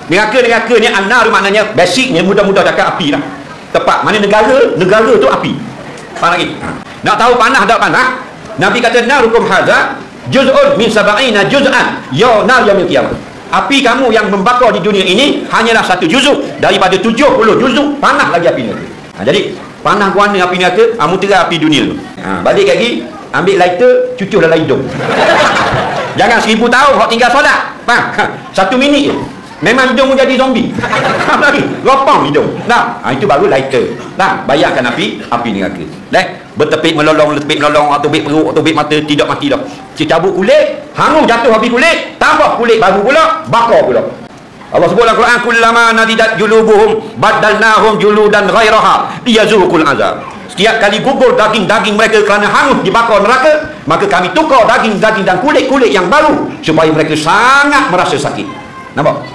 Neraka ni an-nar maknanya basicnya mudah-mudah cakap api lah. Tepat. Mana negara tu api. Faham lagi? Nak tahu panah tak panah? Nabi kata narukum hadza juz'un min sab'ina juz'an ya nar yaumil qiyamah. Api kamu yang membakar di dunia ini hanyalah satu juzuk daripada 70 juzuk panah lagi api neraka. Jadi panah warna api neraka, mutera api dunia tu. Balik lagi, ambil lighter, cucuk dalam hidung. Jangan 1000 tahun hok tinggal solat. Faham? 1 minit je. Memang hidung jadi zombie. Lagi lopong hidung. Nah, itu baru lighter. Nah, bayangkan api neraka. Bertepik melolong, tubik perut, tubik mata, tidak mati dah. Cabut kulit, hangus jatuh habis kulit, tambah kulit baru pula, bakar pula. Allah sebut dalam Quran, kullama nadidat julubuhum badalnahum juludan ghairaha liyazuqul azab. Setiap kali gugur daging-daging mereka kerana hangus dibakar neraka, maka kami tukar daging-daging dan kulit-kulit yang baru supaya mereka sangat merasa sakit. Nampak?